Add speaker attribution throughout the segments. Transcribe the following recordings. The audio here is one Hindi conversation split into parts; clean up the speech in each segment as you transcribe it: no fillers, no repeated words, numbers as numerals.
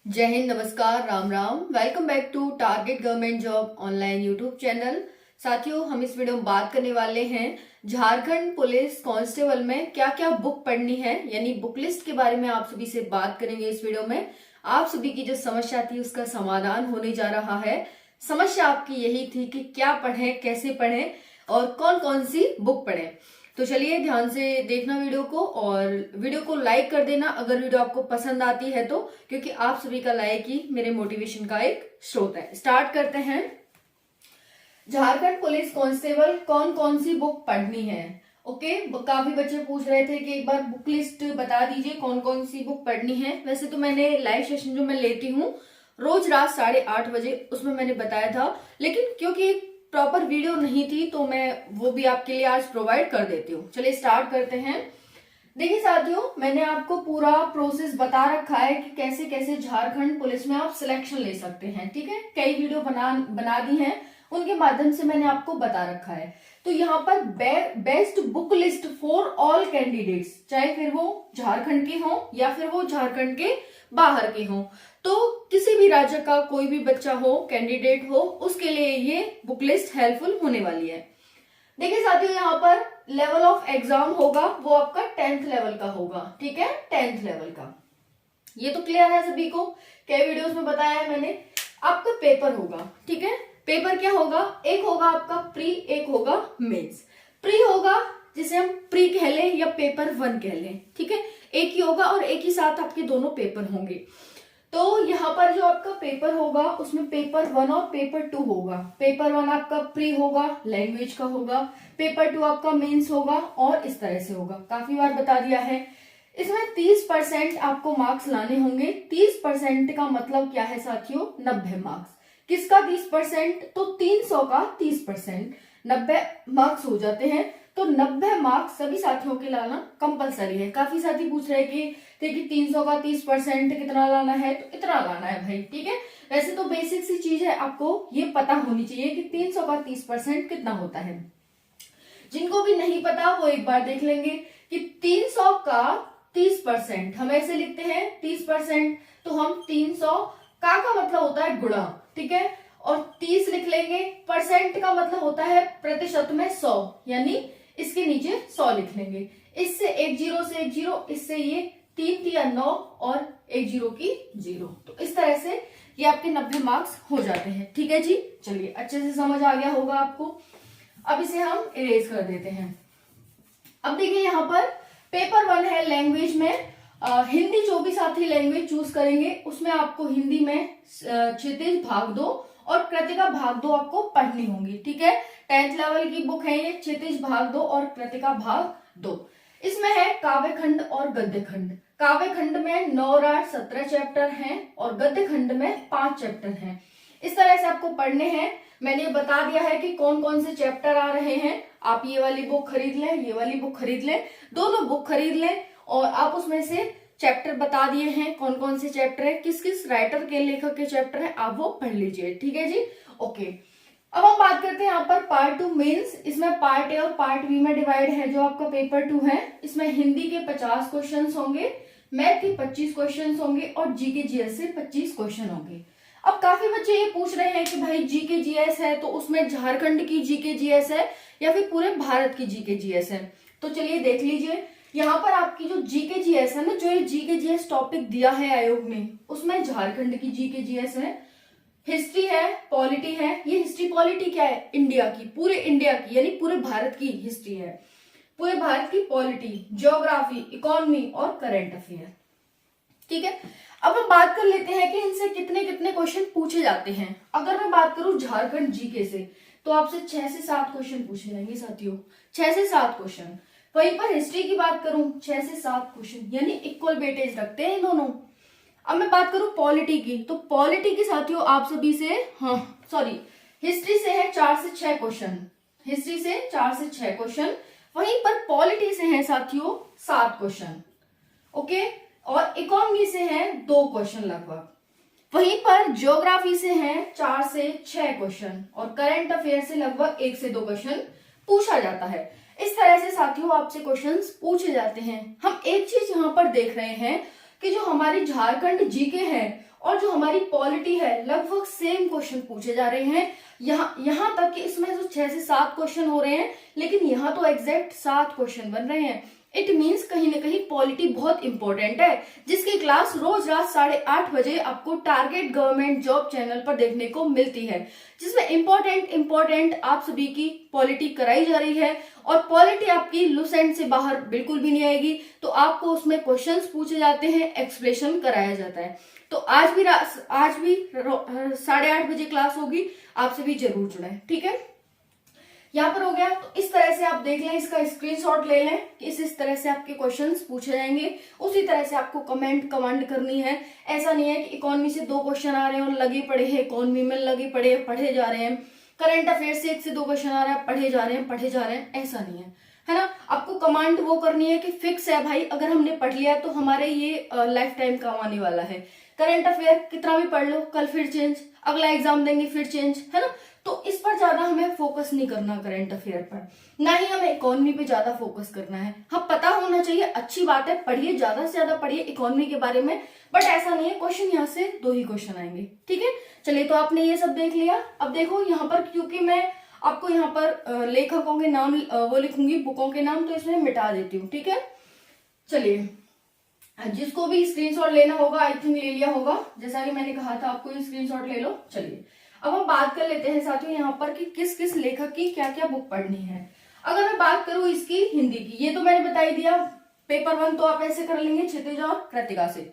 Speaker 1: जय हिंद, नमस्कार, Ram Ram. Welcome back to target government job online YouTube channel. साथियों, हम इस वीडियो में बात करने वाले हैं झारखंड पुलिस कांस्टेबल में क्या क्या बुक पढ़नी है, यानी बुक लिस्ट के बारे में आप सभी से बात करेंगे इस वीडियो में। आप सभी की जो समस्या थी उसका समाधान होने जा रहा है। समस्या आपकी यही थी कि क्या पढ़ें, कैसे पढ़ें और कौन कौन सी बुक पढ़ें। तो चलिए ध्यान से देखना वीडियो को और वीडियो को लाइक कर देना अगर वीडियो आपको पसंद आती है तो, क्योंकि आप सभी का लाइक ही मेरे मोटिवेशन का एक स्रोत है। स्टार्ट करते हैं। झारखंड पुलिस कांस्टेबल कौन कौन सी बुक पढ़नी है। ओके, काफी बच्चे पूछ रहे थे कि एक बार बुक लिस्ट बता दीजिए कौन कौन सी बुक पढ़नी है। वैसे तो मैंने लाइव सेशन जो मैं लेती हूँ रोज रात 8:30 बजे, उसमें मैंने बताया था, लेकिन क्योंकि प्रॉपर वीडियो नहीं थी तो मैं वो भी आपके लिए आज प्रोवाइड कर देती हूँ। चलिए स्टार्ट करते हैं। देखिए साथियों, मैंने आपको पूरा प्रोसेस बता रखा है कि कैसे कैसे झारखंड पुलिस में आप सिलेक्शन ले सकते हैं। ठीक है, कई वीडियो बना दी हैं, उनके माध्यम से मैंने आपको बता रखा है। तो यहाँ पर best book list for all candidates, चाहे फिर वो झारखंड के हों या फिर वो झारखंड के बाहर के हों, तो किसी भी राज्य का कोई भी बच्चा हो, कैंडिडेट हो, उसके लिए ये बुक लिस्ट हेल्पफुल होने वाली है। देखिए साथियों, यहाँ पर लेवल ऑफ एग्जाम होगा वो आपका 10th लेवल का होगा। ठीक है, 10th लेवल का। ये तो क्लियर है सभी को, कई वीडियोस में बताया है मैंने। आपका पेपर होगा, ठीक है। पेपर क्या होगा, एक होगा आपका प्री, एक होगा मेंस। प्री होगा जिसे हम प्री कह लें या पेपर 1 कह लें, ठीक है। एक ही होगा और एक ही साथ आपके दोनों पेपर होंगे। तो यहाँ पर जो आपका पेपर होगा उसमें पेपर 1 और पेपर 2 होगा। पेपर 1 आपका प्री होगा, लैंग्वेज का होगा। पेपर 2 आपका मेंस होगा और इस तरह से होगा। काफी बार बता दिया है। इसमें 30% आपको मार्क्स लाने होंगे। 30% का मतलब क्या है साथियों, 90 मार्क्स। किसका 30%, तो 300 का 30%, 90 मार्क्स हो जाते हैं। तो 90 मार्क्स सभी साथियों के लाना कंपलसरी है। काफी साथी पूछ रहे हैं कि 300 का 30% कितना लाना है, तो इतना लाना है भाई। ठीक है, वैसे तो बेसिक सी चीज है, आपको ये पता होनी चाहिए कि 300 का 30% कितना होता है। जिनको भी नहीं पता वो एक बार देख लेंगे कि 300 का 30% हम ऐसे लिखते हैं 30%, तो हम 300 का मतलब होता है गुणा, ठीक है, और 30 लिख लेंगे। परसेंट का मतलब होता है प्रतिशत में 100, यानी इसके नीचे 100 लिख लेंगे। इससे एक जीरो से एक जीरो, इससे ये 3 या 9 और एक जीरो की 0। तो इस तरह से ये आपके 90 मार्क्स हो जाते हैं। ठीक है जी, चलिए अच्छे से समझ आ गया होगा आपको। अब इसे हम इरेज कर देते हैं। अब देखिए यहाँ पर पेपर 1 है लैंग्वेज में। हिंदी जो भी साथी लैंग्वेज चूज करेंगे उसमें आपको हिंदी में क्षितिज भाग 2 और कृतिका भाग 2 आपको पढ़नी होंगी। ठीक है, 10th लेवल की बुक है ये, क्षितिज भाग 2 और कृतिका भाग 2। इसमें है काव्य खंड और गद्य खंड। काव्य खंड में 9 और 8 17 चैप्टर हैं और गद्य खंड में 5 चैप्टर हैं। इस तरह से आपको पढ़ने हैं। मैंने बता दिया है कि कौन कौन से चैप्टर आ रहे हैं। आप ये वाली बुक खरीद लें, ये वाली बुक खरीद लें, दोनों बुक खरीद लें और आप उसमें से चैप्टर बता दिए हैं कौन कौन से चैप्टर है, किस किस राइटर के, लेखक के चैप्टर है, आप वो पढ़ लीजिए। ठीक है जी, ओके। अब हम बात करते हैं यहाँ पर पार्ट 2 मेंस। इसमें पार्ट ए और पार्ट बी में डिवाइड है। जो आपका पेपर 2 है इसमें हिंदी के 50 क्वेश्चन होंगे, मैथ के 25 क्वेश्चन होंगे और जीके जीएस से 25 क्वेश्चन होंगे। अब काफी बच्चे ये पूछ रहे हैं कि भाई जीके जीएस है तो उसमें झारखंड की जीके जीएस है या फिर पूरे भारत की जीके जीएस है। तो चलिए देख लीजिए, यहाँ पर आपकी जो जीके जीएस है ना, जो ये जीके जीएस टॉपिक दिया है आयोग ने, उसमें झारखंड की जीके जीएस है, हिस्ट्री है, पॉलिटी है। ये हिस्ट्री पॉलिटी क्या है, इंडिया की, पूरे इंडिया की, यानी पूरे भारत की हिस्ट्री है, पूरे भारत की पॉलिटी, ज्योग्राफी, इकोनॉमी और करंट अफेयर। ठीक है, अब हम बात कर लेते हैं कि इनसे कितने कितने क्वेश्चन पूछे जाते हैं। अगर मैं बात करूं झारखंड जीके से तो आपसे 6 से 7 क्वेश्चन पूछे जाएंगे साथियों, 6 से 7 क्वेश्चन। वहीं पर हिस्ट्री की बात करूं 6 से 7 क्वेश्चन, यानी इक्वल वेटेज रखते हैं दोनों। अब मैं बात करूं पॉलिटी की, तो पॉलिटी की साथियों आप सभी से, हिस्ट्री से है 4 से 6 क्वेश्चन, हिस्ट्री से 4 से 6 क्वेश्चन। वहीं पर पॉलिटी से है साथियों 7 क्वेश्चन, ओके, और इकोनॉमी से है 2 क्वेश्चन लगभग। वहीं पर ज्योग्राफी से है 4 से 6 क्वेश्चन और करंट अफेयर से लगभग 1 से 2 क्वेश्चन पूछा जाता है। इस तरह से साथियों आपसे क्वेश्चंस पूछे जाते हैं। हम एक चीज यहाँ पर देख रहे हैं कि जो हमारी झारखंड जीके है और जो हमारी पॉलिटी है लगभग सेम क्वेश्चन पूछे जा रहे हैं। यहाँ तक कि इसमें जो 6 से 7 क्वेश्चन हो रहे हैं, लेकिन यहाँ तो एग्जैक्ट 7 क्वेश्चन बन रहे हैं। इट मीन्स कहीं ना कहीं पॉलिटी बहुत इंपॉर्टेंट है, जिसकी क्लास रोज रात 8:30 बजे आपको टारगेट गवर्नमेंट जॉब चैनल पर देखने को मिलती है, जिसमें इंपॉर्टेंट आप सभी की पॉलिटी कराई जा रही है। और पॉलिटी आपकी लूसेंट से बाहर बिल्कुल भी नहीं आएगी, तो आपको उसमें क्वेश्चंस पूछे जाते हैं, एक्सप्लेनेशन कराया जाता है। तो आज भी 8:30 बजे क्लास होगी, आप सभी जरूर जुड़ें, ठीक है। यहाँ पर हो गया, तो इस तरह से आप देख लें, इसका स्क्रीनशॉट ले लें कि इस तरह से आपके क्वेश्चंस पूछे जाएंगे, उसी तरह से आपको कमांड करनी है। ऐसा नहीं है कि इकोनॉमी से 2 क्वेश्चन आ रहे हैं और लगे पड़े हैं, इकोनॉमी में लगे पढ़े जा रहे हैं, करंट अफेयर से 1 से 2 क्वेश्चन आ रहा है, पढ़े जा रहे हैं, ऐसा नहीं है ना। आपको कमांड वो करनी है कि फिक्स है भाई, अगर हमने पढ़ लिया तो हमारे ये लाइफ टाइम काम आने वाला है। करंट अफेयर कितना भी पढ़ लो, कल फिर चेंज, अगला एग्जाम देंगे फिर चेंज, है ना। तो इस पर ज्यादा हमें फोकस नहीं करना करंट अफेयर पर, ना ही हमें इकोनॉमी पे ज्यादा फोकस करना है। हाँ, पता होना चाहिए, अच्छी बात है, पढ़िए, ज्यादा से ज्यादा पढ़िए इकोनॉमी के बारे में, बट ऐसा नहीं है क्वेश्चन यहाँ से 2 ही क्वेश्चन आएंगे, ठीक है। चलिए, तो आपने ये सब देख लिया। अब देखो यहाँ पर, क्योंकि मैं आपको यहाँ पर लेखकों के नाम वो लिखूंगी, बुकों के नाम, तो इसमें मिटा देती हूँ, ठीक है। चलिए, जिसको भी स्क्रीनशॉट लेना होगा, आई थिंक ले लिया होगा, जैसा कि मैंने कहा था आपको स्क्रीनशॉट ले लो। चलिए, अब हम बात कर लेते हैं साथियों यहाँ पर कि किस किस लेखक की क्या क्या बुक पढ़नी है। अगर मैं बात करूं इसकी हिंदी की, ये तो मैंने बता ही दिया, पेपर 1 तो आप ऐसे कर लेंगे क्षितिज और कृतिका से।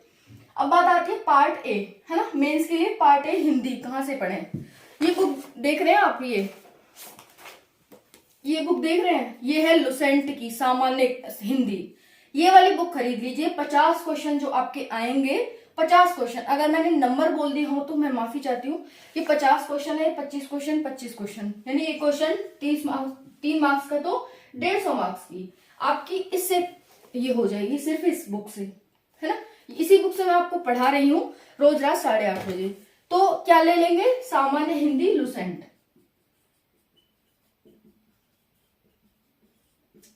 Speaker 1: अब बात आती है पार्ट ए, है ना, मेंस के लिए पार्ट ए हिंदी कहाँ से पढ़ें। ये बुक देख रहे हैं आप, ये बुक देख रहे हैं, ये है लुसेंट की सामान्य हिंदी। ये वाली बुक खरीद लीजिए। 50 क्वेश्चन जो आपके आएंगे, 50 क्वेश्चन, अगर मैंने नंबर बोल दिया हो तो मैं माफी चाहती हूँ। ये 50 क्वेश्चन है, 25 क्वेश्चन, यानी एक क्वेश्चन 3 मार्क्स का, तो 150 मार्क्स की आपकी इससे ये हो जाएगी, सिर्फ इस बुक से, है ना। इसी बुक से मैं आपको पढ़ा रही हूँ रोज रात 8:30 बजे। तो क्या ले लेंगे, सामान्य हिंदी लुसेंट,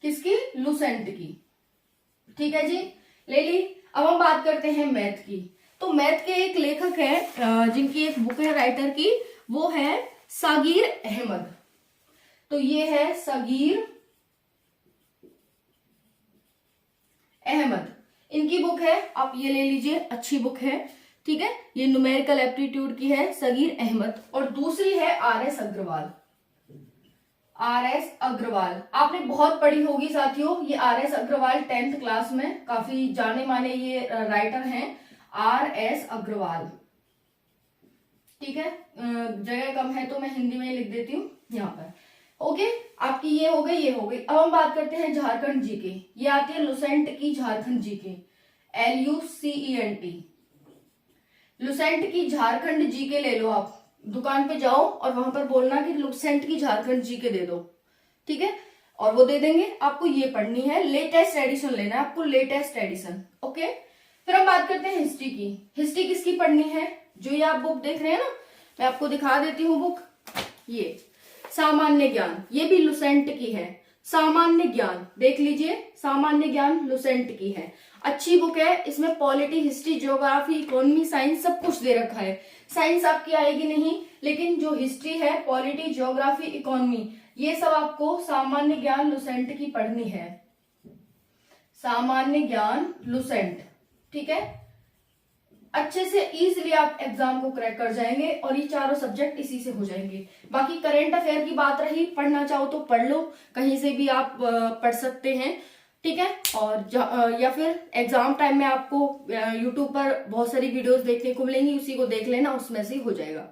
Speaker 1: किसकी, लुसेंट की, ठीक है जी, ले ली। अब हम बात करते हैं मैथ की। तो मैथ के एक लेखक हैं जिनकी एक बुक है राइटर की, वो है सागीर अहमद। तो ये है सागीर अहमद, इनकी बुक है, आप ये ले लीजिए, अच्छी बुक है, ठीक है। ये न्यूमेरिकल एप्टीट्यूड की है, सागीर अहमद। और दूसरी है आर.एस. अग्रवाल। आर.एस. अग्रवाल आपने बहुत पढ़ी होगी साथियों, ये आर.एस. अग्रवाल 10th क्लास में काफी जाने माने ये राइटर हैं, आर.एस. अग्रवाल, ठीक है। जगह कम है तो मैं हिंदी में लिख देती हूँ यहाँ पर, ओके। आपकी ये हो गई। अब हम बात करते हैं झारखंड जीके। ये आती है लुसेंट की झारखंड जीके, LUCENT, लुसेंट की झारखंड जीके ले लो। आप दुकान पे जाओ और वहां पर बोलना कि लुसेंट की झारखंड जीके दे दो, ठीक है, और वो दे देंगे। आपको ये पढ़नी है, लेटेस्ट एडिशन लेना है आपको, लेटेस्ट एडिशन, ओके। फिर हम बात करते हैं हिस्ट्री की। हिस्ट्री किसकी पढ़नी है, जो ये आप बुक देख रहे हैं ना, मैं आपको दिखा देती हूँ बुक, ये सामान्य ज्ञान, ये भी लुसेंट की है। सामान्य ज्ञान देख लीजिए, सामान्य ज्ञान लुसेंट की है, अच्छी बुक है। इसमें polity, history, geography, economy, science सब कुछ दे रखा है। साइंस आपकी आएगी नहीं, लेकिन जो हिस्ट्री है, पॉलिटी, ज्योग्राफी, इकोनॉमी, ये सब आपको सामान्य ज्ञान लुसेंट की पढ़नी है। सामान्य ज्ञान लुसेंट, ठीक है। अच्छे से इजीली आप एग्जाम को क्रैक कर जाएंगे और ये चारों सब्जेक्ट इसी से हो जाएंगे। बाकी करंट अफेयर की बात रही, पढ़ना चाहो तो पढ़ लो, कहीं से भी आप पढ़ सकते हैं, ठीक है। और या फिर एग्जाम टाइम में आपको यूट्यूब पर बहुत सारी वीडियोस देखने को मिलेंगी, उसी को देख लेना, उसमें से हो जाएगा,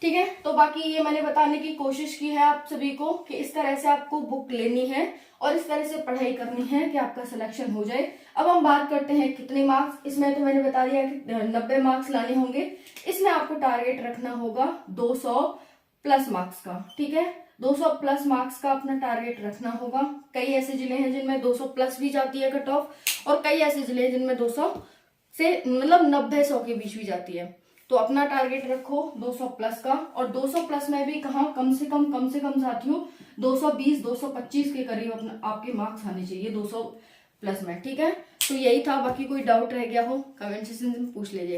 Speaker 1: ठीक है। तो बाकी ये मैंने बताने की कोशिश की है आप सभी को कि इस तरह से आपको बुक लेनी है और इस तरह से पढ़ाई करनी है कि आपका सिलेक्शन हो जाए। अब हम बात करते हैं कितने मार्क्स, इसमें तो मैंने बता दिया कि 90 मार्क्स लाने होंगे। इसमें आपको टारगेट रखना होगा 200 प्लस मार्क्स का, ठीक है। 200 प्लस मार्क्स का अपना टारगेट रखना होगा। कई ऐसे जिले हैं जिनमें 200 प्लस भी जाती है कट ऑफ, और कई ऐसे जिले हैं जिनमें 200 से मतलब 90-100 के बीच भी जाती है। तो अपना टारगेट रखो 200 प्लस का, और 200 प्लस में भी कहाँ, कम से कम साथियों 220-225 के करीब अपना आपके मार्क्स आने चाहिए 200 प्लस में, ठीक है। तो यही था, बाकी कोई डाउट रह गया हो कमेंट सेक्शन में पूछ लीजिए।